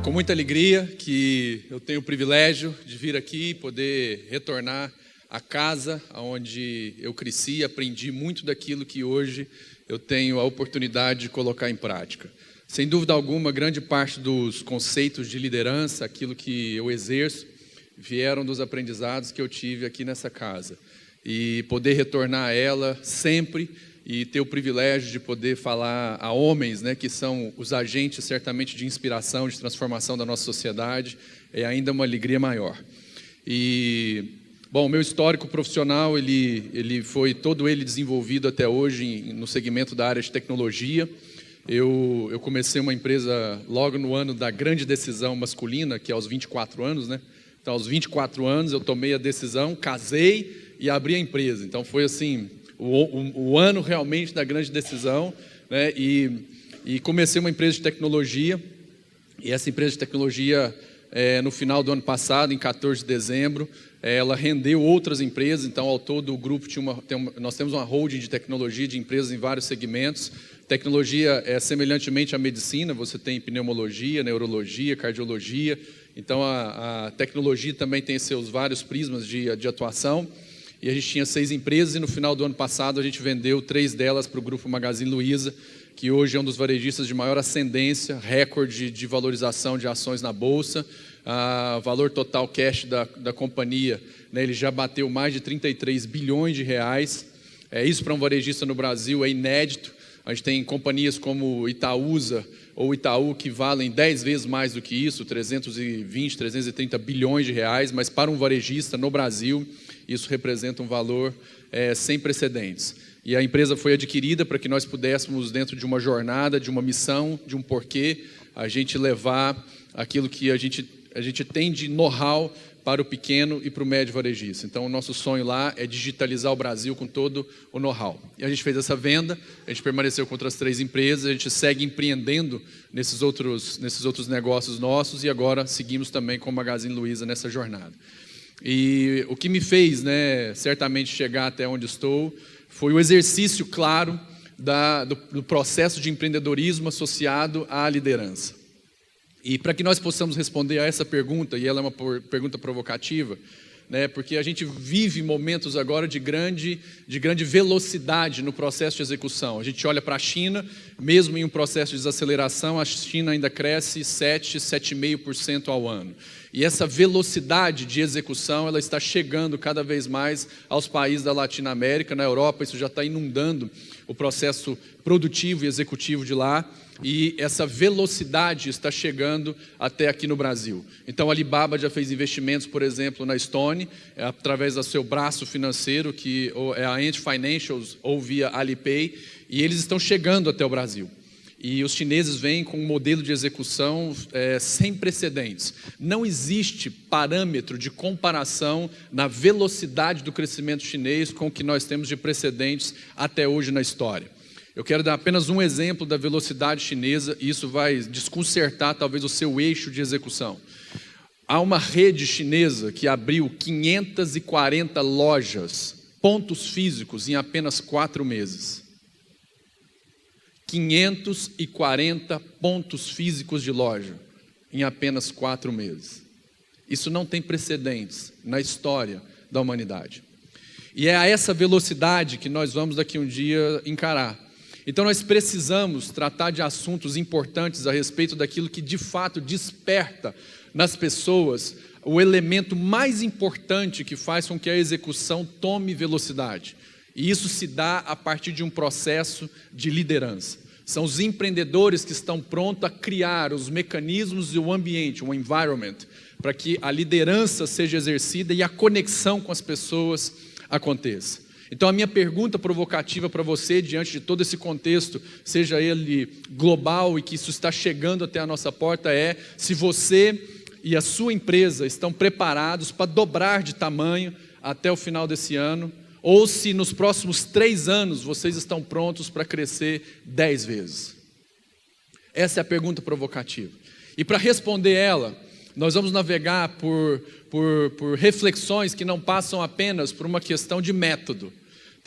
com muita alegria que eu tenho o privilégio de vir aqui e poder retornar à casa onde eu cresci e aprendi muito daquilo que hoje eu tenho a oportunidade de colocar em prática. Sem dúvida alguma, grande parte dos conceitos de liderança, aquilo que eu exerço, vieram dos aprendizados que eu tive aqui nessa casa. E poder retornar a ela sempre e ter o privilégio de poder falar a homens, que são os agentes certamente de inspiração, de transformação da nossa sociedade, é ainda uma alegria maior. E, bom, o meu histórico profissional, ele foi todo ele desenvolvido até hoje no segmento da área de tecnologia. Eu comecei uma empresa logo no ano da grande decisão masculina, que é aos 24 anos, Então, aos 24 anos, eu tomei a decisão, casei e abri a empresa. Então, foi assim, o ano realmente da grande decisão, E comecei uma empresa de tecnologia. E essa empresa de tecnologia, no final do ano passado, em 14 de dezembro, ela rendeu outras empresas. Então, ao todo, o grupo nós temos uma holding de tecnologia de empresas em vários segmentos. Tecnologia é semelhantemente à medicina, você tem pneumologia, neurologia, cardiologia. Então, a tecnologia também tem seus vários prismas de atuação. E a gente tinha 6 empresas e no final do ano passado a gente vendeu 3 delas para o Grupo Magazine Luiza, que hoje é um dos varejistas de maior ascendência, recorde de valorização de ações na Bolsa. O valor total cash da companhia, ele já bateu mais de 33 bilhões de reais. Isso para um varejista no Brasil é inédito. A gente tem companhias como Itaúsa ou Itaú que valem 10 vezes mais do que isso, 320, 330 bilhões de reais, mas para um varejista no Brasil, isso representa um valor sem precedentes. E a empresa foi adquirida para que nós pudéssemos, dentro de uma jornada, de uma missão, de um porquê, a gente levar aquilo que a gente tem de know-how para o pequeno e para o médio varejista. Então, o nosso sonho lá é digitalizar o Brasil com todo o know-how. E a gente fez essa venda, a gente permaneceu com outras 3 empresas, a gente segue empreendendo nesses outros negócios nossos e agora seguimos também com o Magazine Luiza nessa jornada. E o que me fez, certamente chegar até onde estou, foi o exercício claro do processo de empreendedorismo associado à liderança. E para que nós possamos responder a essa pergunta, e ela é uma pergunta provocativa, porque a gente vive momentos agora de grande velocidade no processo de execução. A gente olha para a China, mesmo em um processo de desaceleração, a China ainda cresce 7,5% ao ano. E essa velocidade de execução, ela está chegando cada vez mais aos países da Latinoamérica. Na Europa, isso já está inundando o processo produtivo e executivo de lá. E essa velocidade está chegando até aqui no Brasil. Então, a Alibaba já fez investimentos, por exemplo, na Stone, através do seu braço financeiro, que é a Ant Financials, ou via Alipay, e eles estão chegando até o Brasil. E os chineses vêm com um modelo de execução sem precedentes. Não existe parâmetro de comparação na velocidade do crescimento chinês com o que nós temos de precedentes até hoje na história. Eu quero dar apenas um exemplo da velocidade chinesa, e isso vai desconcertar talvez o seu eixo de execução. Há uma rede chinesa que abriu 540 lojas, pontos físicos, em apenas 4 meses. 540 pontos físicos de loja em apenas 4 meses. Isso não tem precedentes na história da humanidade. E é a essa velocidade que nós vamos daqui um dia encarar. Então nós precisamos tratar de assuntos importantes a respeito daquilo que de fato desperta nas pessoas o elemento mais importante que faz com que a execução tome velocidade. E isso se dá a partir de um processo de liderança. São os empreendedores que estão prontos a criar os mecanismos e o ambiente, o environment, para que a liderança seja exercida e a conexão com as pessoas aconteça. Então, a minha pergunta provocativa para você, diante de todo esse contexto, seja ele global e que isso está chegando até a nossa porta, é se você e a sua empresa estão preparados para dobrar de tamanho até o final desse ano, ou se nos próximos 3 anos vocês estão prontos para crescer 10 vezes. Essa é a pergunta provocativa. E para responder ela, nós vamos navegar por reflexões que não passam apenas por uma questão de método.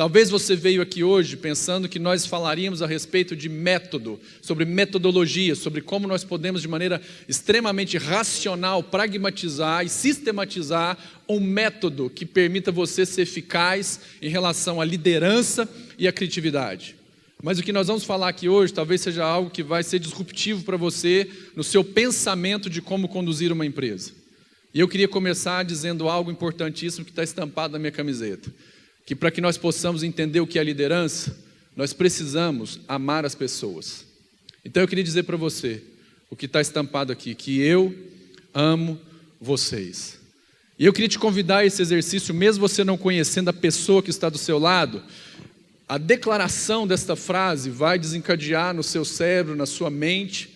Talvez você veio aqui hoje pensando que nós falaríamos a respeito de método, sobre metodologia, sobre como nós podemos de maneira extremamente racional pragmatizar e sistematizar um método que permita você ser eficaz em relação à liderança e à criatividade. Mas o que nós vamos falar aqui hoje talvez seja algo que vai ser disruptivo para você no seu pensamento de como conduzir uma empresa. E eu queria começar dizendo algo importantíssimo que está estampado na minha camiseta. Que para que nós possamos entender o que é liderança, nós precisamos amar as pessoas. Então eu queria dizer para você, o que está estampado aqui, que eu amo vocês. E eu queria te convidar a esse exercício, mesmo você não conhecendo a pessoa que está do seu lado, a declaração desta frase vai desencadear no seu cérebro, na sua mente,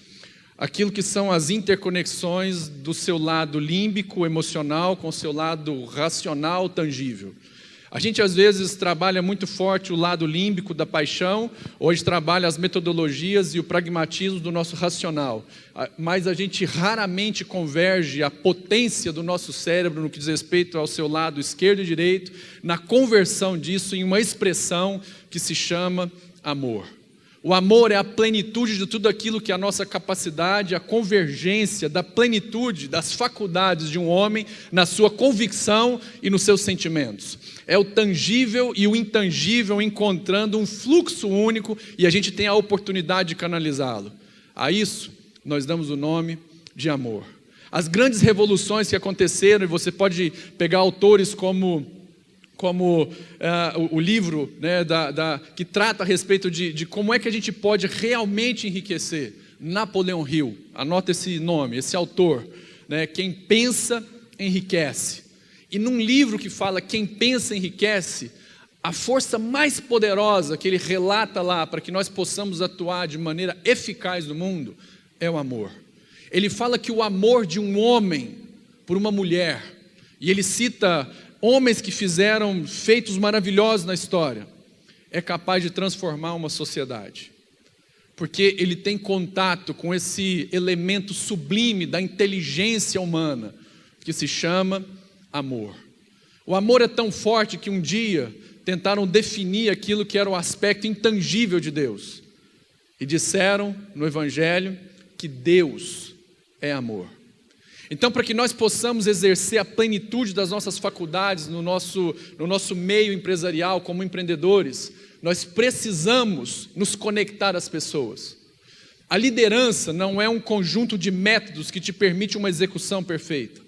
aquilo que são as interconexões do seu lado límbico, emocional, com o seu lado racional, tangível. A gente às vezes trabalha muito forte o lado límbico da paixão, hoje trabalha as metodologias e o pragmatismo do nosso racional, mas a gente raramente converge a potência do nosso cérebro no que diz respeito ao seu lado esquerdo e direito, na conversão disso em uma expressão que se chama amor. O amor é a plenitude de tudo aquilo que é a nossa capacidade, a convergência da plenitude das faculdades de um homem na sua convicção e nos seus sentimentos. É o tangível e o intangível encontrando um fluxo único e a gente tem a oportunidade de canalizá-lo. A isso nós damos o nome de amor. As grandes revoluções que aconteceram, e você pode pegar autores como o livro, né, que trata a respeito de como é que a gente pode realmente enriquecer. Napoleão Hill, anota esse nome, esse autor, né, quem pensa enriquece. E num livro que fala quem pensa enriquece, a força mais poderosa que ele relata lá para que nós possamos atuar de maneira eficaz no mundo é o amor. Ele fala que o amor de um homem por uma mulher, e ele cita homens que fizeram feitos maravilhosos na história, é capaz de transformar uma sociedade. Porque ele tem contato com esse elemento sublime da inteligência humana, que se chama amor. O amor é tão forte que um dia tentaram definir aquilo que era o aspecto intangível de Deus. E disseram no Evangelho que Deus é amor. Então, para que nós possamos exercer a plenitude das nossas faculdades no nosso meio empresarial, como empreendedores, nós precisamos nos conectar às pessoas. A liderança não é um conjunto de métodos que te permite uma execução perfeita.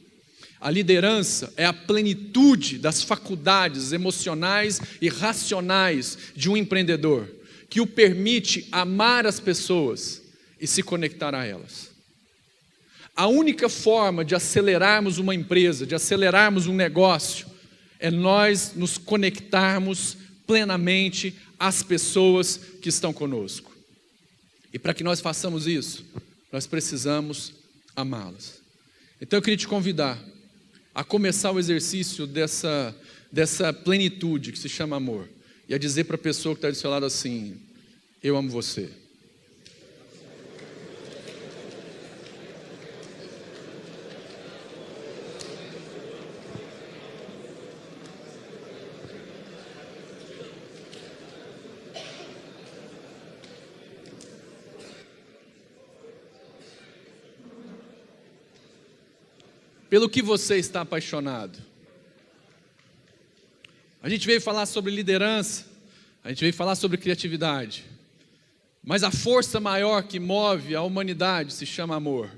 A liderança é a plenitude das faculdades emocionais e racionais de um empreendedor, que o permite amar as pessoas e se conectar a elas. A única forma de acelerarmos uma empresa, de acelerarmos um negócio, é nós nos conectarmos plenamente às pessoas que estão conosco. E para que nós façamos isso, nós precisamos amá-las. Então eu queria te convidar a começar o exercício dessa plenitude que se chama amor, e a dizer para a pessoa que está do seu lado assim: eu amo você. Pelo que você está apaixonado? A gente veio falar sobre liderança, a gente veio falar sobre criatividade, mas a força maior que move a humanidade se chama amor.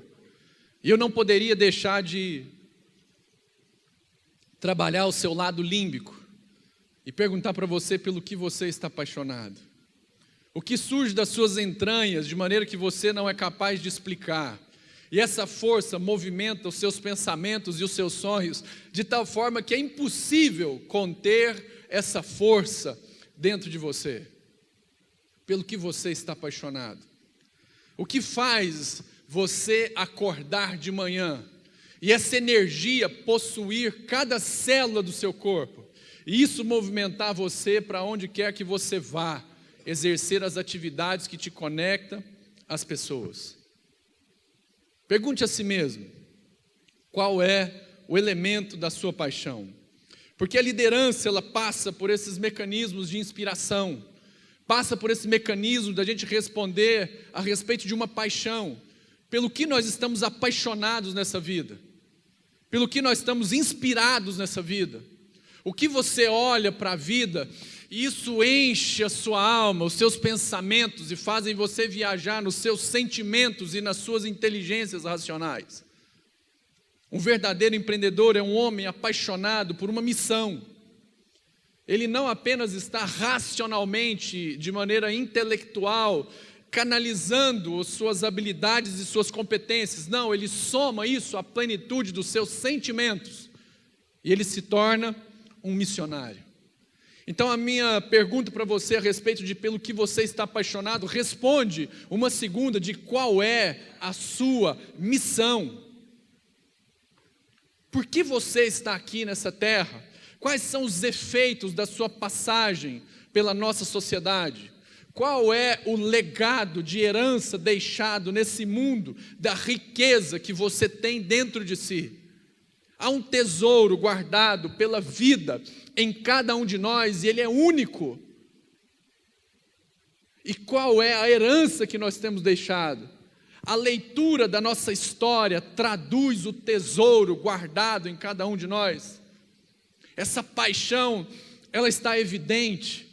E eu não poderia deixar de trabalhar o seu lado límbico e perguntar para você pelo que você está apaixonado. O que surge das suas entranhas de maneira que você não é capaz de explicar. E essa força movimenta os seus pensamentos e os seus sonhos de tal forma que é impossível conter essa força dentro de você. Pelo que você está apaixonado. O que faz você acordar de manhã e essa energia possuir cada célula do seu corpo, e isso movimentar você para onde quer que você vá, exercer as atividades que te conectam às pessoas. Pergunte a si mesmo, qual é o elemento da sua paixão? Porque a liderança, ela passa por esses mecanismos de inspiração, passa por esse mecanismo da gente responder a respeito de uma paixão, pelo que nós estamos apaixonados nessa vida, pelo que nós estamos inspirados nessa vida. O que você olha para a vida, e isso enche a sua alma, os seus pensamentos, e fazem você viajar nos seus sentimentos e nas suas inteligências racionais. Um verdadeiro empreendedor é um homem apaixonado por uma missão. Ele não apenas está racionalmente, de maneira intelectual, canalizando suas habilidades e suas competências. Não, ele soma isso à plenitude dos seus sentimentos. E ele se torna um missionário. Então a minha pergunta para você a respeito de pelo que você está apaixonado, responde uma segunda de qual é a sua missão. Por que você está aqui nessa terra? Quais são os efeitos da sua passagem pela nossa sociedade? Qual é o legado de herança deixado nesse mundo da riqueza que você tem dentro de si? Há um tesouro guardado pela vida em cada um de nós e ele é único. E qual é a herança que nós temos deixado? A leitura da nossa história traduz o tesouro guardado em cada um de nós. Essa paixão, ela está evidente.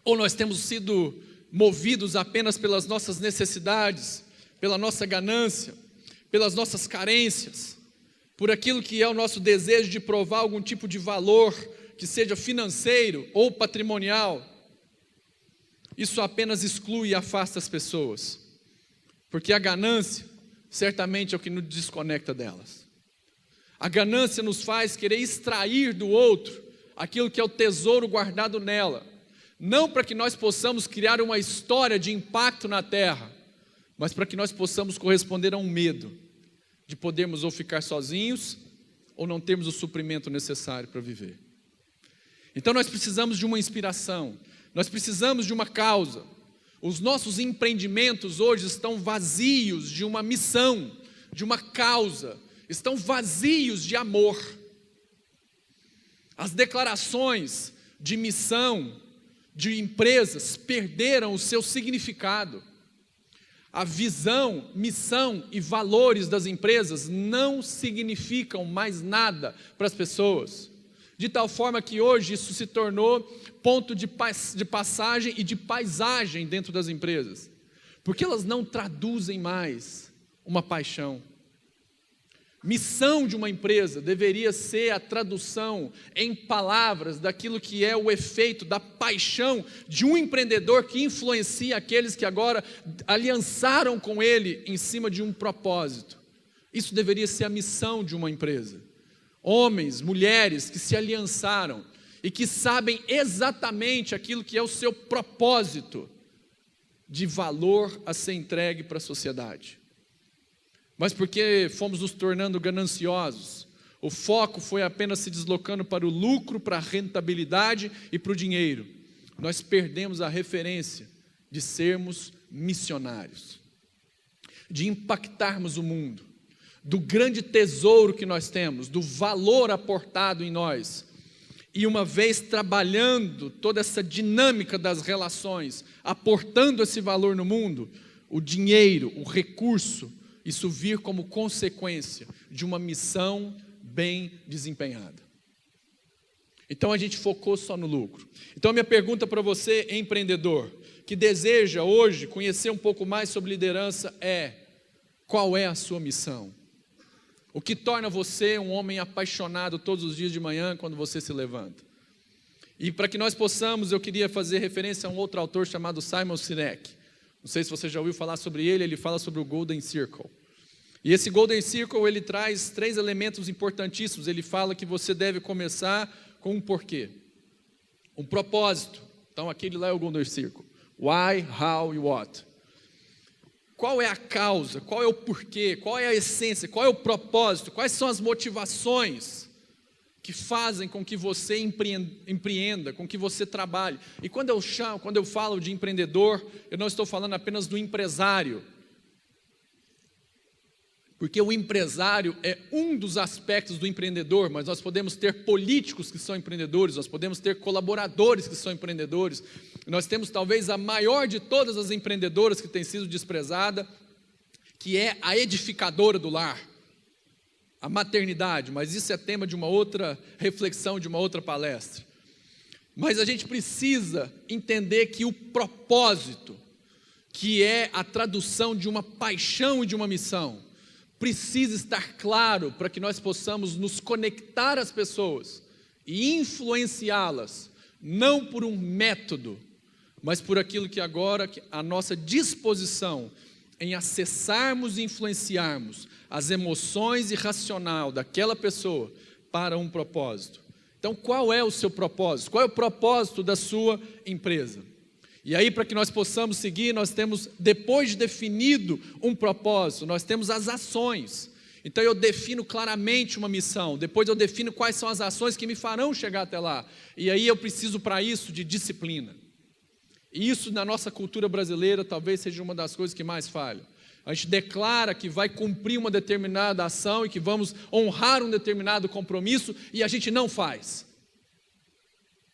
Ou nós temos sido movidos apenas pelas nossas necessidades, pela nossa ganância, pelas nossas carências, por aquilo que é o nosso desejo de provar algum tipo de valor, que seja financeiro ou patrimonial. Isso apenas exclui e afasta as pessoas, porque a ganância certamente é o que nos desconecta delas. A ganância nos faz querer extrair do outro aquilo que é o tesouro guardado nela, não para que nós possamos criar uma história de impacto na terra, mas para que nós possamos corresponder a um medo de podermos ou ficar sozinhos ou não termos o suprimento necessário para viver. Então nós precisamos de uma inspiração, nós precisamos de uma causa. Os nossos empreendimentos hoje estão vazios de uma missão, de uma causa, estão vazios de amor. As declarações de missão de empresas perderam o seu significado. A visão, missão e valores das empresas não significam mais nada para as pessoas, de tal forma que hoje isso se tornou ponto de passagem e de paisagem dentro das empresas, porque elas não traduzem mais uma paixão. Missão de uma empresa deveria ser a tradução em palavras daquilo que é o efeito da paixão de um empreendedor que influencia aqueles que agora aliançaram com ele em cima de um propósito. Isso deveria ser a missão de uma empresa. Homens, mulheres que se aliançaram e que sabem exatamente aquilo que é o seu propósito de valor a ser entregue para a sociedade. Mas porque fomos nos tornando gananciosos, o foco foi apenas se deslocando para o lucro, para a rentabilidade e para o dinheiro. Nós perdemos a referência de sermos missionários, de impactarmos o mundo, do grande tesouro que nós temos, do valor aportado em nós. E uma vez trabalhando toda essa dinâmica das relações, aportando esse valor no mundo, o dinheiro, o recurso, isso vir como consequência de uma missão bem desempenhada. Então a gente focou só no lucro. Então a minha pergunta para você, empreendedor, que deseja hoje conhecer um pouco mais sobre liderança é: qual é a sua missão? O que torna você um homem apaixonado todos os dias de manhã quando você se levanta? E para que nós possamos, eu queria fazer referência a um outro autor chamado Simon Sinek. Não sei se você já ouviu falar sobre ele, ele fala sobre o Golden Circle. E esse Golden Circle, ele traz 3 elementos importantíssimos. Ele fala que você deve começar com um porquê, um propósito. Então aquele lá é o Golden Circle. Why, how e what. Qual é a causa, qual é o porquê, qual é a essência, qual é o propósito, quais são as motivações que fazem com que você empreenda, com que você trabalhe. E quando eu falo de empreendedor, eu não estou falando apenas do empresário. Porque o empresário é um dos aspectos do empreendedor, mas nós podemos ter políticos que são empreendedores, nós podemos ter colaboradores que são empreendedores, nós temos talvez a maior de todas as empreendedoras que tem sido desprezada, que é a edificadora do lar, a maternidade, mas isso é tema de uma outra reflexão, de uma outra palestra. Mas a gente precisa entender que o propósito, que é a tradução de uma paixão e de uma missão, precisa estar claro para que nós possamos nos conectar às pessoas e influenciá-las, não por um método, mas por aquilo que agora a nossa disposição em acessarmos e influenciarmos as emoções e racional daquela pessoa para um propósito. Então, qual é o seu propósito? Qual é o propósito da sua empresa? E aí, para que nós possamos seguir, nós temos, depois de definido um propósito, nós temos as ações. Então eu defino claramente uma missão, depois eu defino quais são as ações que me farão chegar até lá. E aí eu preciso para isso de disciplina. E isso na nossa cultura brasileira talvez seja uma das coisas que mais falha. A gente declara que vai cumprir uma determinada ação e que vamos honrar um determinado compromisso e a gente não faz.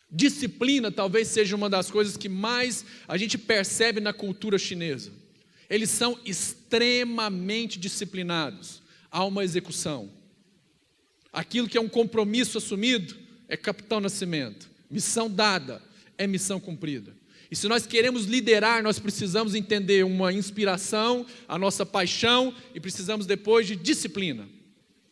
Disciplina talvez seja uma das coisas que mais a gente percebe na cultura chinesa. Eles são extremamente disciplinados. Há uma execução. Aquilo que é um compromisso assumido é capitão nascimento. Missão dada é missão cumprida. E se nós queremos liderar, nós precisamos entender uma inspiração, a nossa paixão e precisamos depois de disciplina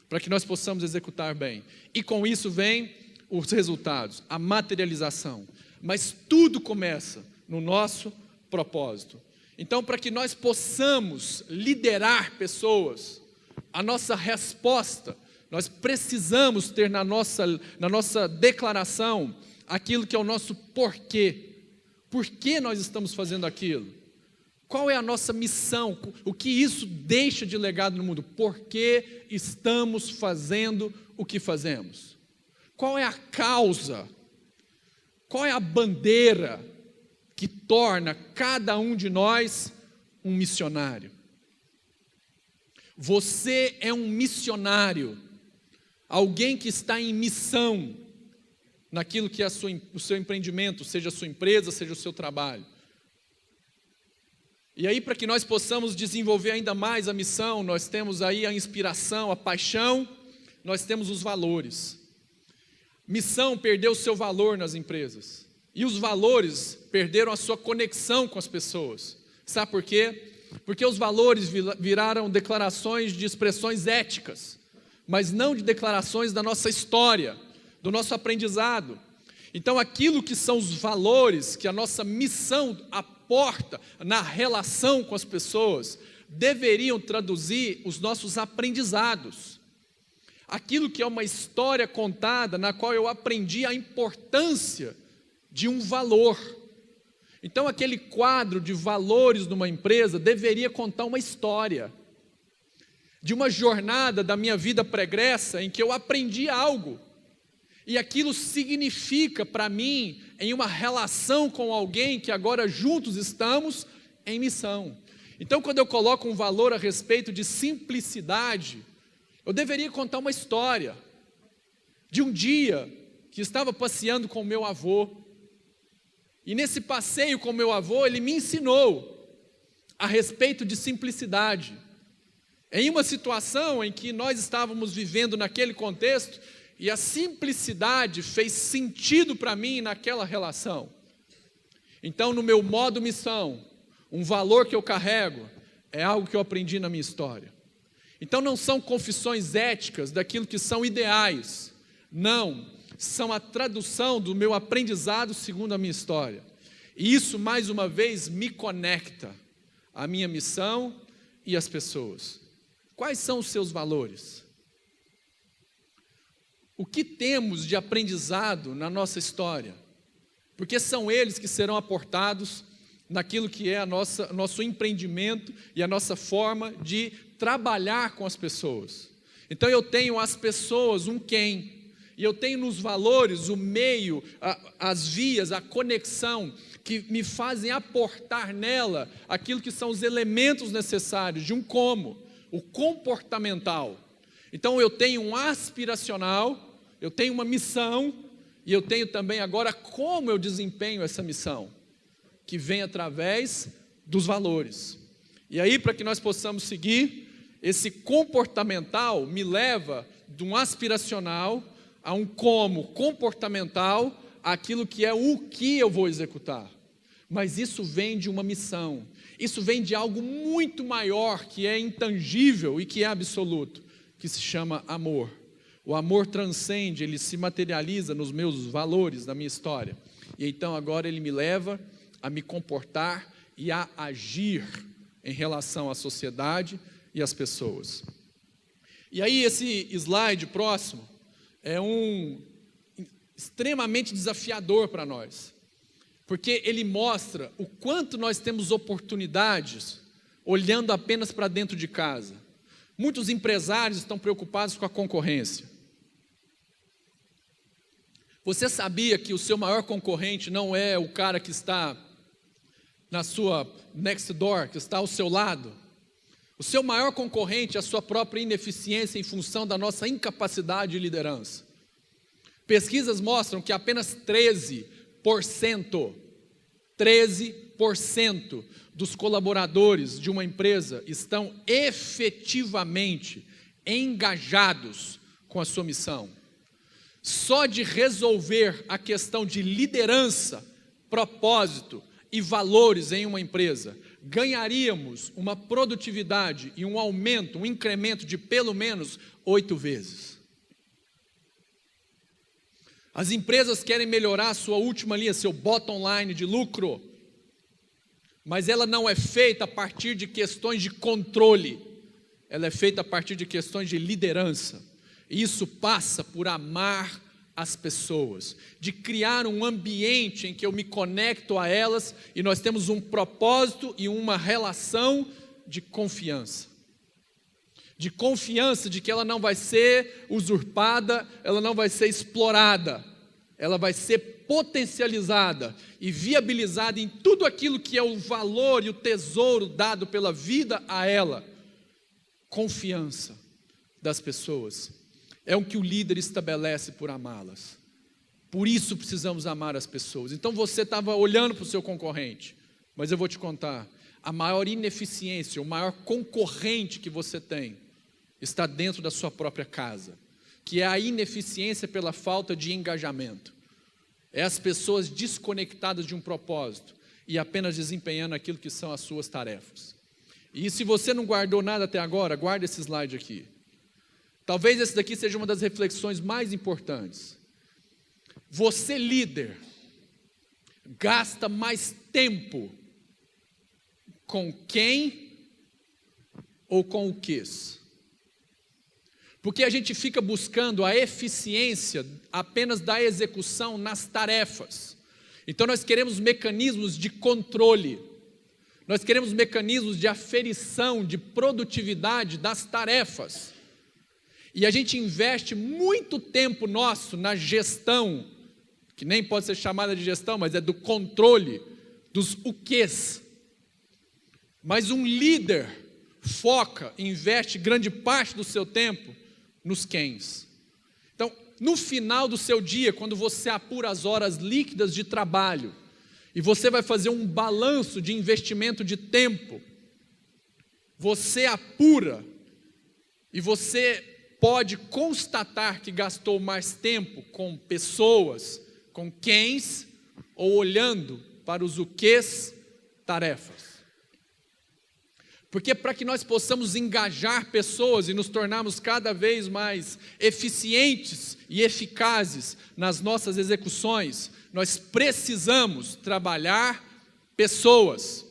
para que nós possamos executar bem. E com isso vem os resultados, a materialização. Mas tudo começa no nosso propósito. Então, para que nós possamos liderar pessoas, a nossa resposta, nós precisamos ter na nossa declaração aquilo que é o nosso porquê. Por que nós estamos fazendo aquilo? Qual é a nossa missão? O que isso deixa de legado no mundo? Por que estamos fazendo o que fazemos? Qual é a causa? Qual é a bandeira que torna cada um de nós um missionário? Você é um missionário, alguém que está em missão naquilo que é o seu empreendimento, seja a sua empresa, seja o seu trabalho. E aí, para que nós possamos desenvolver ainda mais a missão, nós temos aí a inspiração, a paixão, nós temos os valores. Missão perdeu o seu valor nas empresas. E os valores perderam a sua conexão com as pessoas. Sabe por quê? Porque os valores viraram declarações de expressões éticas, mas não de declarações da nossa história, do nosso aprendizado. Então aquilo que são os valores, que a nossa missão aporta na relação com as pessoas, deveriam traduzir os nossos aprendizados. Aquilo que é uma história contada, na qual eu aprendi a importância de um valor. Então aquele quadro de valores numa empresa deveria contar uma história, de uma jornada da minha vida pregressa em que eu aprendi algo, e aquilo significa para mim em uma relação com alguém que agora juntos estamos em missão. Então quando eu coloco um valor a respeito de simplicidade, eu deveria contar uma história de um dia que estava passeando com meu avô, e nesse passeio com meu avô, ele me ensinou a respeito de simplicidade. Em uma situação em que nós estávamos vivendo naquele contexto, e a simplicidade fez sentido para mim naquela relação. Então, no meu modo missão, um valor que eu carrego, é algo que eu aprendi na minha história. Então não são confissões éticas daquilo que são ideais, não, são a tradução do meu aprendizado segundo a minha história. E isso mais uma vez me conecta à minha missão e às pessoas. Quais são os seus valores? O que temos de aprendizado na nossa história? Porque são eles que serão aportados naquilo que é nosso empreendimento e a nossa forma de trabalhar com as pessoas. Então eu tenho as pessoas, um quem, e eu tenho nos valores o meio, as vias, a conexão, que me fazem aportar nela aquilo que são os elementos necessários de um como. o comportamental. Então eu tenho um aspiracional, eu tenho uma missão, e eu tenho também agora como eu desempenho essa missão, que vem através dos valores. E aí, para que nós possamos seguir, esse comportamental me leva de um aspiracional a um como comportamental, aquilo que é o que eu vou executar. Mas isso vem de uma missão, isso vem de algo muito maior, que é intangível e que é absoluto, que se chama amor. O amor transcende, ele se materializa nos meus valores, na minha história. E então agora ele me leva a me comportar e a agir em relação à sociedade e às pessoas. E aí esse slide próximo é extremamente desafiador para nós, porque ele mostra o quanto nós temos oportunidades olhando apenas para dentro de casa. Muitos empresários estão preocupados com a concorrência. Você sabia que o seu maior concorrente não é o cara que está na sua next door, que está ao seu lado? O seu maior concorrente é a sua própria ineficiência em função da nossa incapacidade de liderança. Pesquisas mostram que apenas 13% dos colaboradores de uma empresa estão efetivamente engajados com a sua missão. Só de resolver a questão de liderança, propósito e valores em uma empresa, ganharíamos uma produtividade e um aumento, um incremento de pelo menos 8 vezes. As empresas querem melhorar a sua última linha, seu bottom line de lucro, mas ela não é feita a partir de questões de controle, ela é feita a partir de questões de liderança. Isso passa por amar as pessoas, de criar um ambiente em que eu me conecto a elas e nós temos um propósito e uma relação de confiança. De confiança de que ela não vai ser usurpada, ela não vai ser explorada, ela vai ser potencializada e viabilizada em tudo aquilo que é o valor e o tesouro dado pela vida a ela. Confiança das pessoas é o que o líder estabelece por amá-las. Por isso precisamos amar as pessoas. Então você estava olhando para o seu concorrente, mas eu vou te contar, a maior ineficiência, o maior concorrente que você tem, está dentro da sua própria casa, que é a ineficiência pela falta de engajamento. É as pessoas desconectadas de um propósito e apenas desempenhando aquilo que são as suas tarefas. E se você não guardou nada até agora, guarda esse slide aqui. Talvez esse daqui seja uma das reflexões mais importantes. Você, líder, gasta mais tempo com quem ou com o quê? Porque a gente fica buscando a eficiência apenas da execução nas tarefas. Então nós queremos mecanismos de controle, nós queremos mecanismos de aferição, de produtividade das tarefas. E a gente investe muito tempo nosso na gestão, que nem pode ser chamada de gestão, mas é do controle dos o quês. Mas um líder foca, investe grande parte do seu tempo nos quens. Então, no final do seu dia, quando você apura as horas líquidas de trabalho, e você vai fazer um balanço de investimento de tempo, você apura, e você pode constatar que gastou mais tempo com pessoas, com quens, ou olhando para os o quês, tarefas. Porque para que nós possamos engajar pessoas e nos tornarmos cada vez mais eficientes e eficazes nas nossas execuções, nós precisamos trabalhar pessoas.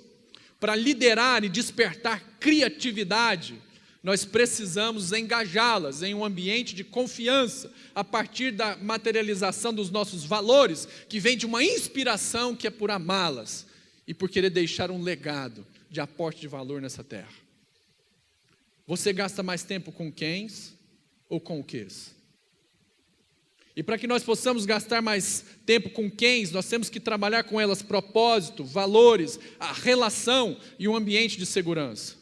Para liderar e despertar criatividade, nós precisamos engajá-las em um ambiente de confiança, a partir da materialização dos nossos valores, que vem de uma inspiração que é por amá-las e por querer deixar um legado de aporte de valor nessa terra. Você gasta mais tempo com quens ou com o quês? E para que nós possamos gastar mais tempo com quens, nós temos que trabalhar com elas propósito, valores, a relação e um ambiente de segurança.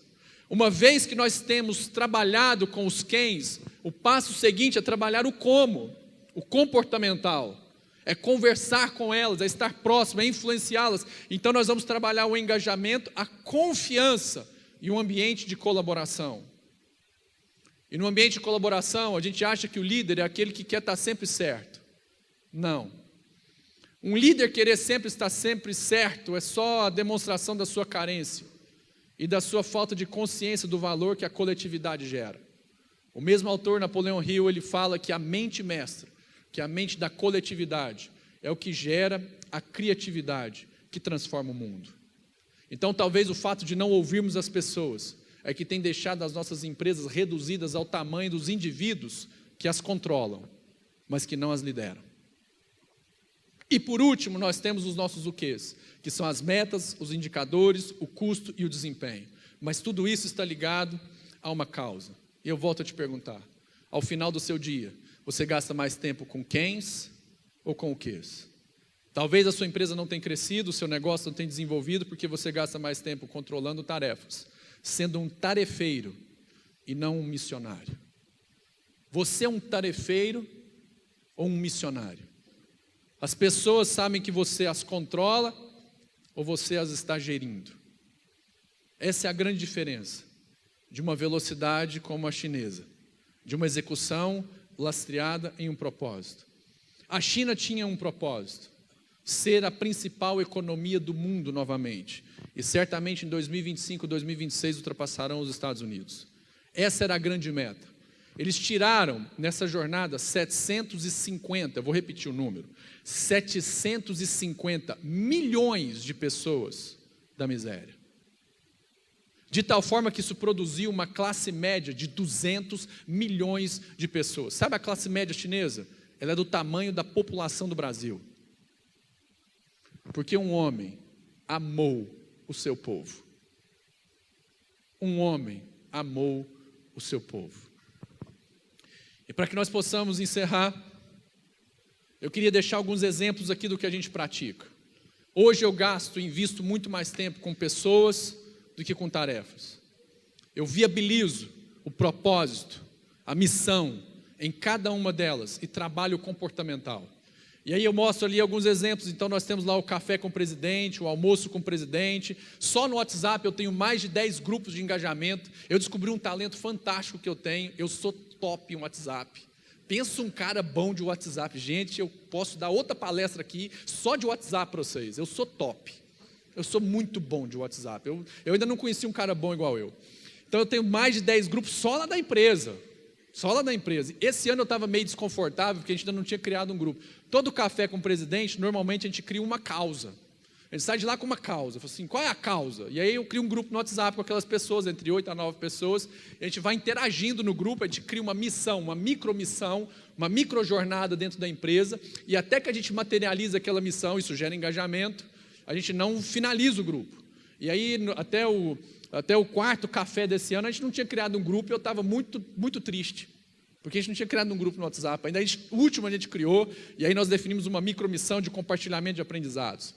Uma vez que nós temos trabalhado com os quens, o passo seguinte é trabalhar o como, o comportamental. É conversar com elas, é estar próximo, é influenciá-las. Então nós vamos trabalhar o engajamento, a confiança e um ambiente de colaboração. E no ambiente de colaboração, a gente acha que o líder é aquele que quer estar sempre certo. Não. Um líder querer sempre estar sempre certo é só a demonstração da sua carência e da sua falta de consciência do valor que a coletividade gera. O mesmo autor, Napoleão Hill, ele fala que a mente mestra, que a mente da coletividade é o que gera a criatividade que transforma o mundo. Então talvez o fato de não ouvirmos as pessoas é que tem deixado as nossas empresas reduzidas ao tamanho dos indivíduos que as controlam, mas que não as lideram. E por último nós temos os nossos o quês, que são as metas, os indicadores, o custo e o desempenho. Mas tudo isso está ligado a uma causa. E eu volto a te perguntar, ao final do seu dia, você gasta mais tempo com quens ou com o quês? Talvez a sua empresa não tenha crescido, o seu negócio não tenha desenvolvido, porque você gasta mais tempo controlando tarefas, sendo um tarefeiro e não um missionário. Você é um tarefeiro ou um missionário? As pessoas sabem que você as controla ou você as está gerindo? Essa é a grande diferença de uma velocidade como a chinesa, de uma execução lastreada em um propósito. A China tinha um propósito, ser a principal economia do mundo novamente, e certamente em 2025, 2026 ultrapassarão os Estados Unidos. Essa era a grande meta. Eles tiraram nessa jornada 750, eu vou repetir o número, 750 milhões de pessoas da miséria. De tal forma que isso produziu uma classe média de 200 milhões de pessoas. Sabe a classe média chinesa? Ela é do tamanho da população do Brasil. Porque um homem amou o seu povo. Um homem amou o seu povo. E para que nós possamos encerrar, eu queria deixar alguns exemplos aqui do que a gente pratica. Hoje eu gasto e invisto muito mais tempo com pessoas do que com tarefas. Eu viabilizo o propósito, a missão em cada uma delas e trabalho comportamental. E aí eu mostro ali alguns exemplos. Então nós temos lá o café com o presidente, o almoço com o presidente. Só no WhatsApp eu tenho mais de 10 grupos de engajamento. Eu descobri um talento fantástico que eu tenho. Eu sou top em WhatsApp. Pensa um cara bom de WhatsApp. Gente, eu posso dar outra palestra aqui só de WhatsApp para vocês. Eu sou top. Eu sou muito bom de WhatsApp. Eu ainda não conheci um cara bom igual eu. Então eu tenho mais de 10 grupos só lá da empresa. Só lá da empresa. Esse ano eu estava meio desconfortável, porque a gente ainda não tinha criado um grupo. Todo café com o presidente, normalmente a gente cria uma causa. A gente sai de lá com uma causa. Eu falo assim, qual é a causa? E aí eu crio um grupo no WhatsApp com aquelas pessoas, entre 8 a 9 pessoas. A gente vai interagindo no grupo, a gente cria uma missão, uma micromissão, uma microjornada dentro da empresa. E até que a gente materializa aquela missão, isso gera engajamento, a gente não finaliza o grupo. E aí até o quarto café desse ano, a gente não tinha criado um grupo e eu estava muito, muito triste. Porque a gente não tinha criado um grupo no WhatsApp. Ainda o último a gente criou, e aí nós definimos uma micromissão de compartilhamento de aprendizados.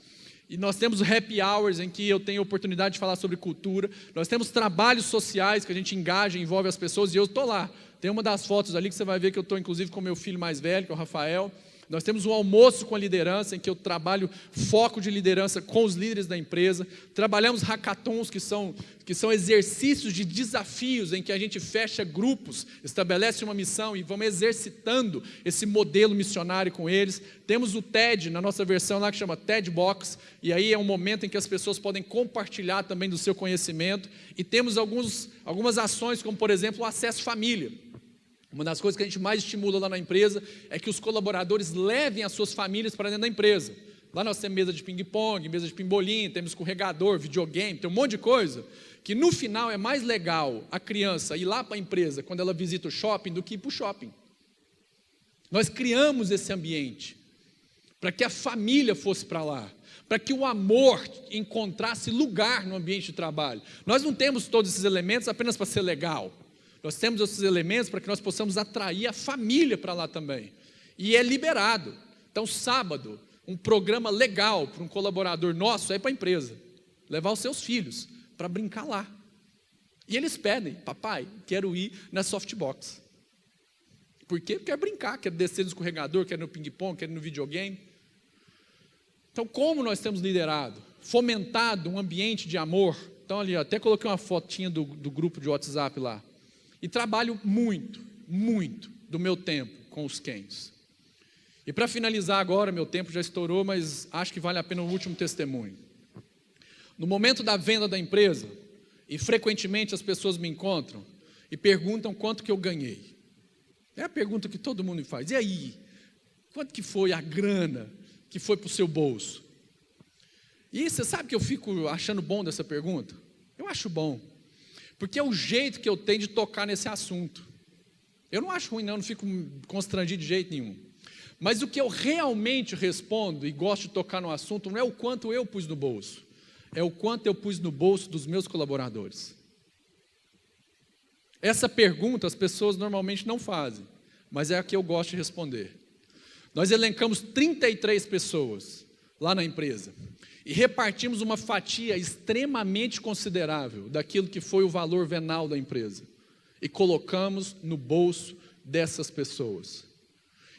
E nós temos happy hours em que eu tenho a oportunidade de falar sobre cultura. Nós temos trabalhos sociais que a gente engaja, envolve as pessoas, e eu estou lá. Tem uma das fotos ali que você vai ver que eu estou inclusive com meu filho mais velho, que é o Rafael. Nós temos um almoço com a liderança, em que eu trabalho foco de liderança com os líderes da empresa. Trabalhamos hackathons, que são exercícios de desafios, em que a gente fecha grupos, estabelece uma missão e vamos exercitando esse modelo missionário com eles. Temos o TED, na nossa versão lá, que chama TED Box, e aí é um momento em que as pessoas podem compartilhar também do seu conhecimento. E temos algumas ações, como por exemplo o Acesso Família. Uma das coisas que a gente mais estimula lá na empresa é que os colaboradores levem as suas famílias para dentro da empresa. Lá nós temos mesa de ping-pong, mesa de pimbolim, temos escorregador, videogame, tem um monte de coisa, que no final é mais legal a criança ir lá para a empresa quando ela visita o shopping do que ir para o shopping. Nós criamos esse ambiente para que a família fosse para lá, para que o amor encontrasse lugar no ambiente de trabalho. Nós não temos todos esses elementos apenas para ser legal. Nós temos esses elementos para que nós possamos atrair a família para lá também. E é liberado. Então, sábado, um programa legal para um colaborador nosso é para a empresa. Levar os seus filhos para brincar lá. E eles pedem, papai, quero ir na softbox. Por quê? Porque quer brincar, quer descer no escorregador, quer ir no ping-pong, quer ir no videogame. Então, como nós temos liderado, fomentado um ambiente de amor? Então, ali, até coloquei uma fotinha do grupo de WhatsApp lá. E trabalho muito do meu tempo com os Kens. E para finalizar agora, meu tempo já estourou, mas acho que vale a pena o último testemunho. No momento da venda da empresa, e frequentemente as pessoas me encontram e perguntam quanto que eu ganhei. É a pergunta que todo mundo me faz. E aí? Quanto que foi a grana que foi para o seu bolso? E você sabe que eu fico achando bom dessa pergunta? Eu acho bom. Porque é o jeito que eu tenho de tocar nesse assunto. Eu não acho ruim não fico constrangido de jeito nenhum. Mas o que eu realmente respondo e gosto de tocar no assunto não é o quanto eu pus no bolso. É o quanto eu pus no bolso dos meus colaboradores. Essa pergunta as pessoas normalmente não fazem, mas é a que eu gosto de responder. Nós elencamos 33 pessoas lá na empresa e repartimos uma fatia extremamente considerável daquilo que foi o valor venal da empresa e colocamos no bolso dessas pessoas.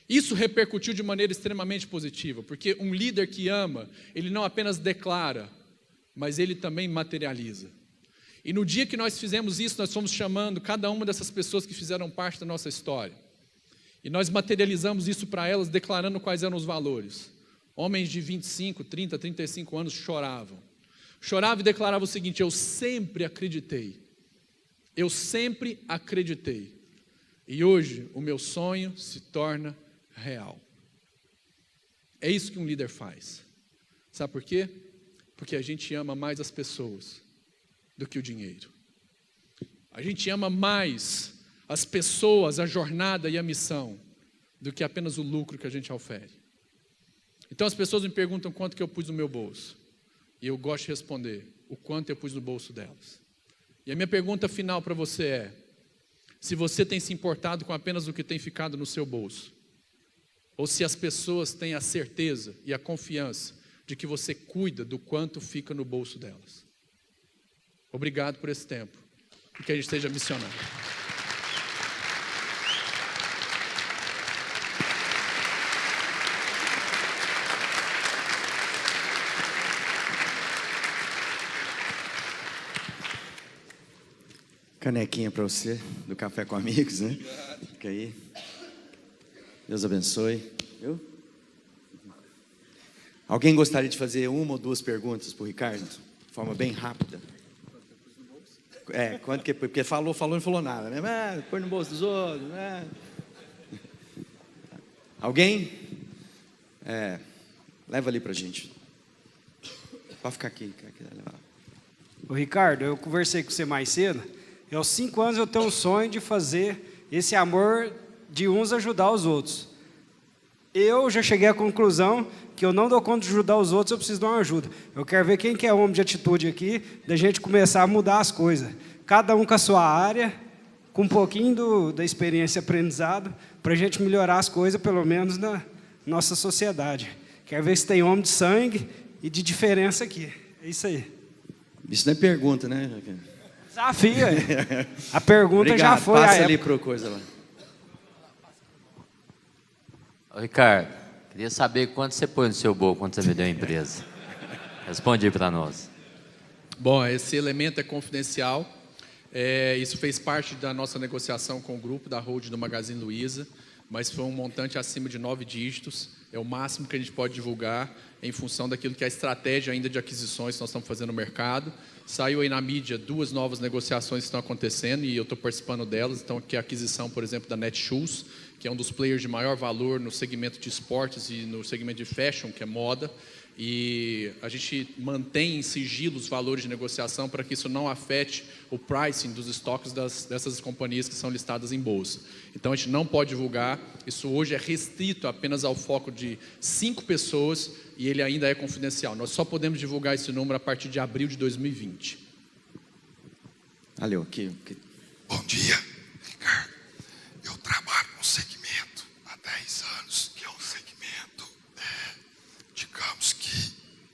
Isso repercutiu de maneira extremamente positiva, porque um líder que ama, ele não apenas declara, mas ele também materializa. E no dia que nós fizemos isso, nós fomos chamando cada uma dessas pessoas que fizeram parte da nossa história. E nós materializamos isso para elas, declarando quais eram os valores. Homens de 25, 30, 35 anos choravam. Choravam e declaravam o seguinte: eu sempre acreditei. Eu sempre acreditei. E hoje o meu sonho se torna real. É isso que um líder faz. Sabe por quê? Porque a gente ama mais as pessoas do que o dinheiro. A gente ama mais as pessoas, a jornada e a missão, do que apenas o lucro que a gente ofere. Então as pessoas me perguntam quanto que eu pus no meu bolso. E eu gosto de responder o quanto eu pus no bolso delas. E a minha pergunta final para você é: se você tem se importado com apenas o que tem ficado no seu bolso, ou se as pessoas têm a certeza e a confiança de que você cuida do quanto fica no bolso delas. Obrigado por esse tempo e que a gente esteja missionário. Canequinha para você, do Café com Amigos, né? Fica aí. Deus abençoe. Viu? Alguém gostaria de fazer uma ou duas perguntas para o Ricardo? De forma bem rápida. Quanto que... Porque falou e não falou nada, né? Põe no bolso dos outros, né? Alguém? Leva ali para a gente. Pode ficar aqui. Ô Ricardo, eu conversei com você mais cedo. Aos 5 anos eu tenho um sonho de fazer esse amor de uns ajudar os outros. Eu já cheguei à conclusão que eu não dou conta de ajudar os outros, eu preciso de uma ajuda. Eu quero ver quem que é homem de atitude aqui, da gente começar a mudar as coisas. Cada um com a sua área, com um pouquinho da experiência e aprendizado, para a gente melhorar as coisas, pelo menos na nossa sociedade. Quero ver se tem homem de sangue e de diferença aqui. É isso aí. Isso não é pergunta, né? Desafio, a pergunta Obrigado. já foi. Passa ali para o coisa lá. Ô, Ricardo, queria saber quanto você põe no seu bolso quando você me deu a empresa. Responde aí para nós. Bom, esse elemento é confidencial. Isso fez parte da nossa negociação com o grupo da Hold do Magazine Luiza, mas foi um montante acima de 9 dígitos. É o máximo que a gente pode divulgar em função daquilo que é a estratégia ainda de aquisições que nós estamos fazendo no mercado. Saiu aí na mídia 2 novas negociações que estão acontecendo e eu estou participando delas. Então, aqui a aquisição, por exemplo, da Netshoes, que é um dos players de maior valor no segmento de esportes e no segmento de fashion, que é moda. E a gente mantém em sigilo os valores de negociação para que isso não afete o pricing dos estoques dessas companhias que são listadas em bolsa. Então a gente não pode divulgar, isso hoje é restrito apenas ao foco de 5 pessoas e ele ainda é confidencial. Nós só podemos divulgar esse número a partir de abril de 2020. Valeu, aqui. Bom dia, Ricardo. Eu trabalho no segmento há 10 anos, que é um segmento, digamos que,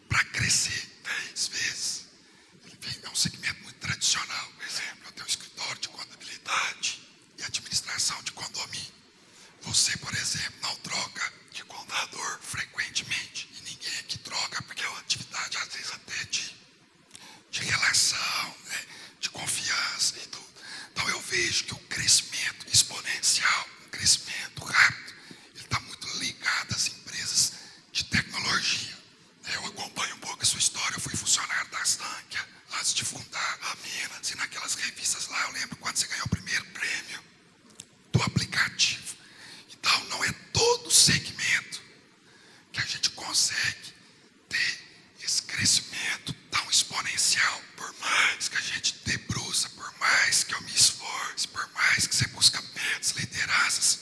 para crescer 10 vezes, é um segmento muito tradicional. Por exemplo, eu tenho você, por exemplo, não troca de contador frequentemente. E ninguém aqui troca, porque é uma atividade, às vezes, até de relação, né? De confiança e tudo. Então eu vejo que o crescimento exponencial, um crescimento rápido, ele está muito ligado às empresas de tecnologia. Eu acompanho um pouco a sua história. Eu fui funcionário da Stankia antes de fundar a Minas. E naquelas revistas lá, eu lembro quando você ganhou o primeiro prêmio do aplicativo. Então não é todo segmento que a gente consegue ter esse crescimento tão exponencial. Por mais que a gente debruça, por mais que eu me esforce, por mais que você busca metas, lideranças,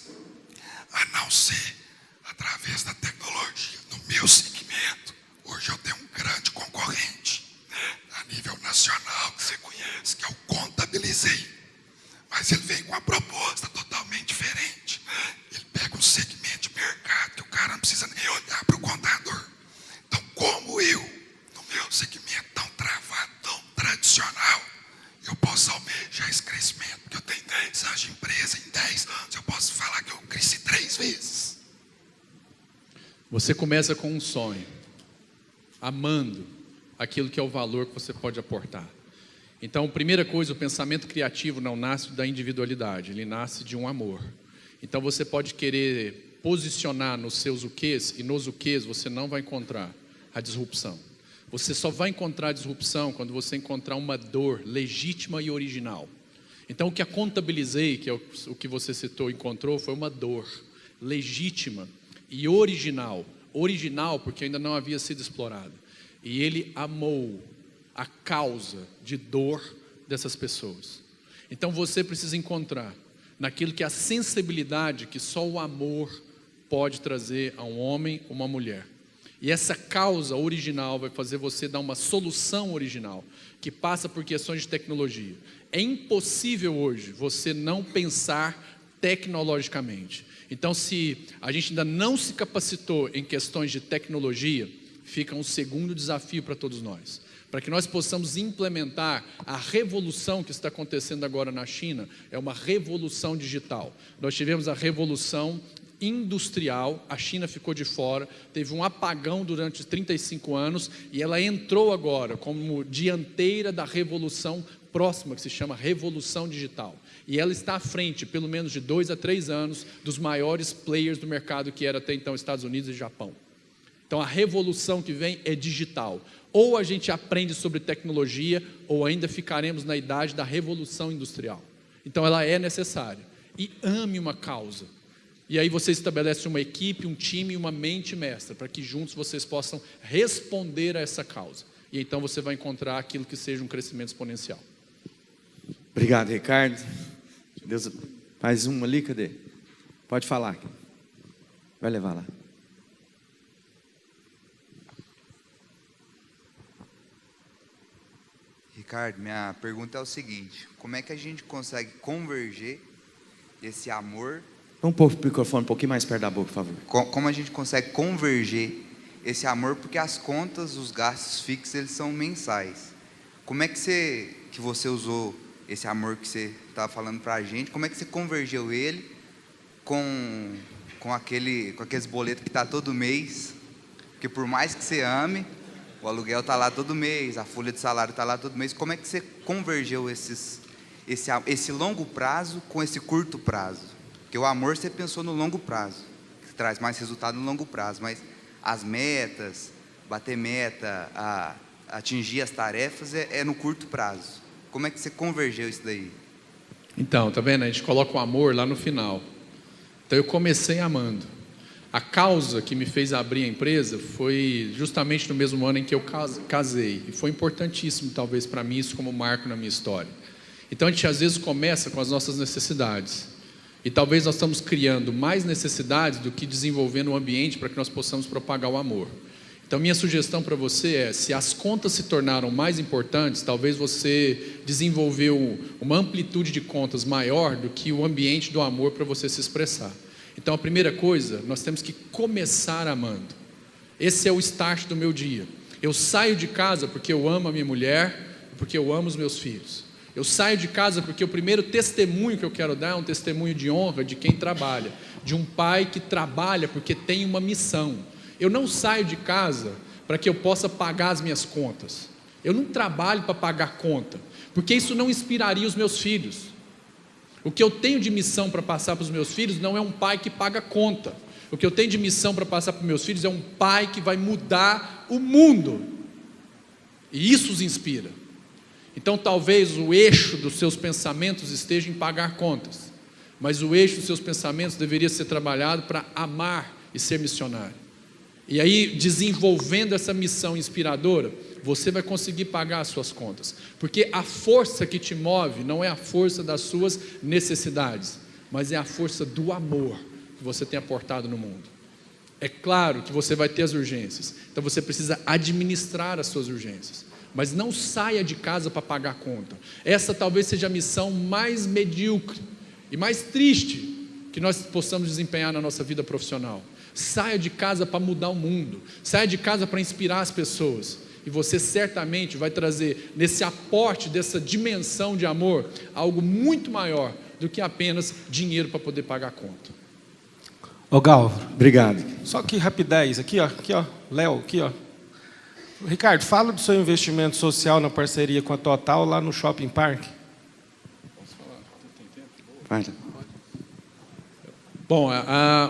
a não ser através da tecnologia. No meu segmento, hoje eu tenho um grande concorrente, né, a nível nacional, que você conhece, que eu contabilizei. Mas ele vem com uma proposta totalmente diferente. Ele pega um segmento de mercado que o cara não precisa nem olhar para o contador. Então, como eu, no meu segmento tão travado, tão tradicional, eu posso almejar esse crescimento, porque eu tenho 10 anos de empresa, em 10 anos eu posso falar que eu cresci 3 vezes. Você começa com um sonho, amando aquilo que é o valor que você pode aportar. Então, primeira coisa, o pensamento criativo não nasce da individualidade, ele nasce de um amor. Então, você pode querer posicionar nos seus o quês, e nos o quês você não vai encontrar a disrupção. Você só vai encontrar a disrupção quando você encontrar uma dor legítima e original. Então, o que a Contabilizei, que é o que você citou, encontrou, foi uma dor legítima e original. Original porque ainda não havia sido explorada. E ele amou a causa de dor dessas pessoas. Então você precisa encontrar naquilo que é a sensibilidade que só o amor pode trazer a um homem ou uma mulher. E essa causa original vai fazer você dar uma solução original, que passa por questões de tecnologia. É impossível hoje você não pensar tecnologicamente. Então, se a gente ainda não se capacitou em questões de tecnologia, fica um segundo desafio para todos nós. Para que nós possamos implementar a revolução que está acontecendo agora na China, é uma revolução digital. Nós tivemos a revolução industrial, a China ficou de fora, teve um apagão durante 35 anos e ela entrou agora como dianteira da revolução próxima, que se chama revolução digital. E ela está à frente, pelo menos de 2 a 3 anos, dos maiores players do mercado, que era até então Estados Unidos e Japão. Então a revolução que vem é digital. Ou a gente aprende sobre tecnologia, ou ainda ficaremos na idade da revolução industrial. Então ela é necessária. E ame uma causa. E aí você estabelece uma equipe, um time e uma mente mestra, para que juntos vocês possam responder a essa causa. E então você vai encontrar aquilo que seja um crescimento exponencial. Obrigado, Ricardo. Deus, mais uma ali, cadê? Pode falar. Vai levar lá. Ricardo, minha pergunta é o seguinte: como é que a gente consegue converger esse amor? Vamos pôr o microfone um pouquinho mais perto da boca, por favor. Como a gente consegue converger esse amor? Porque as contas, os gastos fixos, eles são mensais. Como é que você usou esse amor que você estava falando para a gente? Como é que você convergeu ele com aqueles boletos que está todo mês? Porque por mais que você ame, o aluguel está lá todo mês, a folha de salário está lá todo mês. Como é que você convergeu esse longo prazo com esse curto prazo? Porque o amor você pensou no longo prazo, que traz mais resultado no longo prazo, mas as metas, bater meta, atingir as tarefas é no curto prazo. Como é que você convergeu isso daí? Então, tá vendo? A gente coloca o amor lá no final. Então eu comecei amando. A causa que me fez abrir a empresa foi justamente no mesmo ano em que eu casei. E foi importantíssimo, talvez, para mim, isso como marco na minha história. Então a gente às vezes começa com as nossas necessidades. E talvez nós estamos criando mais necessidades do que desenvolvendo um ambiente para que nós possamos propagar o amor. Então minha sugestão para você é, se as contas se tornaram mais importantes, talvez você desenvolveu uma amplitude de contas maior do que o ambiente do amor para você se expressar. Então a primeira coisa, nós temos que começar amando. Esse é o start do meu dia. Eu saio de casa porque eu amo a minha mulher, porque eu amo os meus filhos. Eu saio de casa porque o primeiro testemunho que eu quero dar é um testemunho de honra de quem trabalha, de um pai que trabalha porque tem uma missão. Eu não saio de casa para que eu possa pagar as minhas contas. Eu não trabalho para pagar conta, porque isso não inspiraria os meus filhos. O que eu tenho de missão para passar para os meus filhos não é um pai que paga conta. O que eu tenho de missão para passar para os meus filhos é um pai que vai mudar o mundo. E isso os inspira. Então talvez o eixo dos seus pensamentos esteja em pagar contas, mas o eixo dos seus pensamentos deveria ser trabalhado para amar e ser missionário. E aí, desenvolvendo essa missão inspiradora, você vai conseguir pagar as suas contas, porque a força que te move não é a força das suas necessidades, mas é a força do amor que você tem aportado no mundo. É claro que você vai ter as urgências, então você precisa administrar as suas urgências, mas não saia de casa para pagar conta. Essa talvez seja a missão mais medíocre e mais triste que nós possamos desempenhar na nossa vida profissional. Saia de casa para mudar o mundo, saia de casa para inspirar as pessoas, e você certamente vai trazer nesse aporte dessa dimensão de amor algo muito maior do que apenas dinheiro para poder pagar a conta. Ô Galvão, Obrigado. só que rapidez, aqui ó, Léo, aqui ó. Ricardo, fala do seu investimento social na parceria com a Total lá no Shopping Park. Vai. Bom,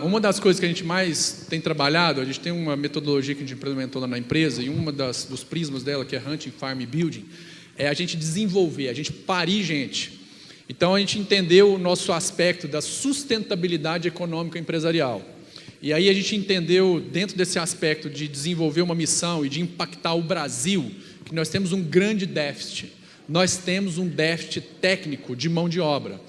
uma das coisas que a gente mais tem trabalhado, a gente tem uma metodologia que a gente implementou lá na empresa, e uma dos prismas dela, que é Hunting, Farm e Building, é a gente desenvolver, a gente parir gente. Então a gente entendeu o nosso aspecto da sustentabilidade econômica empresarial. E aí a gente entendeu, dentro desse aspecto de desenvolver uma missão e de impactar o Brasil, que nós temos um grande déficit. Nós temos um déficit técnico de mão de obra.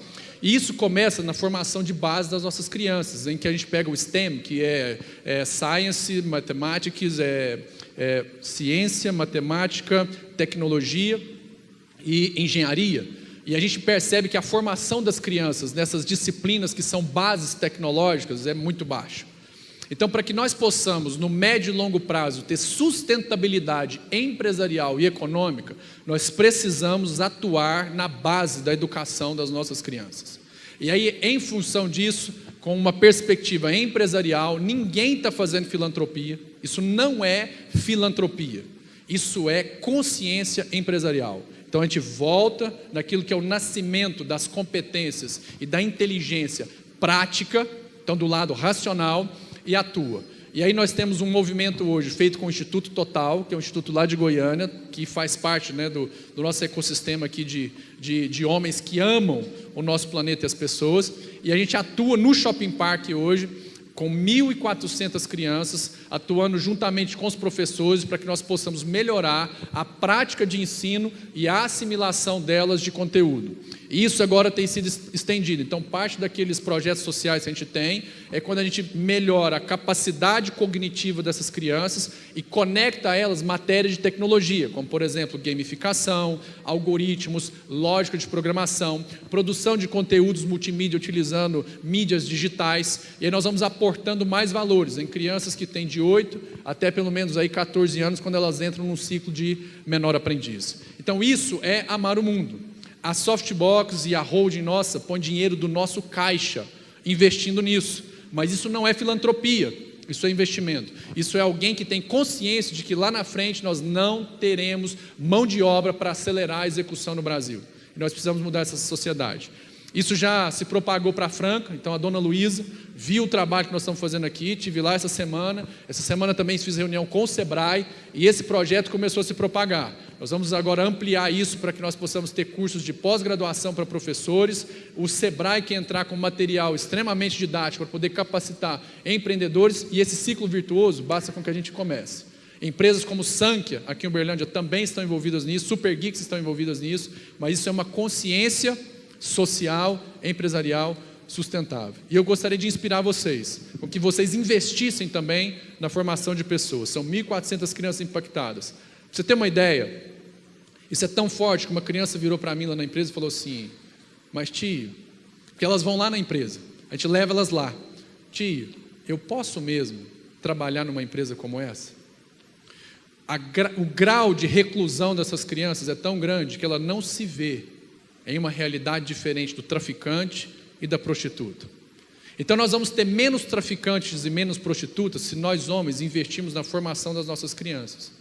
E isso começa na formação de base das nossas crianças, em que a gente pega o STEM, que é Science, Mathematics, Ciência, Matemática, Tecnologia e Engenharia. E a gente percebe que a formação das crianças nessas disciplinas que são bases tecnológicas é muito baixa. Então, para que nós possamos, no médio e longo prazo, ter sustentabilidade empresarial e econômica, nós precisamos atuar na base da educação das nossas crianças. E aí, em função disso, com uma perspectiva empresarial, ninguém está fazendo filantropia. Isso não é filantropia, isso é consciência empresarial. Então a gente volta naquilo que é o nascimento das competências e da inteligência prática, então do lado racional, e atua. E aí nós temos um movimento hoje feito com o Instituto Total, que é um instituto lá de Goiânia, que faz parte, né, do nosso ecossistema aqui de homens que amam o nosso planeta e as pessoas, e a gente atua no Shopping Park hoje, com 1.400 crianças, atuando juntamente com os professores para que nós possamos melhorar a prática de ensino e a assimilação delas de conteúdo. E isso agora tem sido estendido. Então, parte daqueles projetos sociais que a gente tem é quando a gente melhora a capacidade cognitiva dessas crianças e conecta a elas matérias de tecnologia, como, por exemplo, gamificação, algoritmos, lógica de programação, produção de conteúdos multimídia utilizando mídias digitais, e aí nós vamos aportando mais valores em crianças que têm de 8 até pelo menos aí 14 anos, quando elas entram num ciclo de menor aprendiz. Então isso é amar o mundo. A Softbox e a holding nossa põe dinheiro do nosso caixa investindo nisso, mas isso não é filantropia, isso é investimento. Isso é alguém que tem consciência de que lá na frente nós não teremos mão de obra para acelerar a execução no Brasil. E nós precisamos mudar essa sociedade. Isso já se propagou para a Franca, então a dona Luísa viu o trabalho que nós estamos fazendo aqui, estive lá essa semana também fiz reunião com o Sebrae, e esse projeto começou a se propagar. Nós vamos agora ampliar isso para que nós possamos ter cursos de pós-graduação para professores, o Sebrae quer entrar com material extremamente didático para poder capacitar empreendedores, e esse ciclo virtuoso basta com que a gente comece. Empresas como Sankia, aqui em Uberlândia, também estão envolvidas nisso, Super Geeks estão envolvidas nisso, mas isso é uma consciência social, empresarial, sustentável. E eu gostaria de inspirar vocês, com que vocês investissem também na formação de pessoas. São 1.400 crianças impactadas. Pra você ter uma ideia, isso é tão forte que uma criança virou para mim lá na empresa e falou assim: mas tio, porque elas vão lá na empresa, a gente leva elas lá. Tio, eu posso mesmo trabalhar numa empresa como essa? O grau de reclusão dessas crianças é tão grande que ela não se vê em uma realidade diferente do traficante e da prostituta. Então nós vamos ter menos traficantes e menos prostitutas se nós homens investirmos na formação das nossas crianças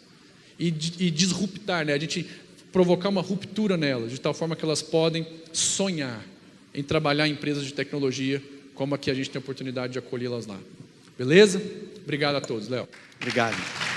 e disruptar, né? A gente provocar uma ruptura nelas, de tal forma que elas podem sonhar em trabalhar em empresas de tecnologia, como aqui a gente tem a oportunidade de acolhê-las lá. Beleza? Obrigado a todos, Léo. Obrigado.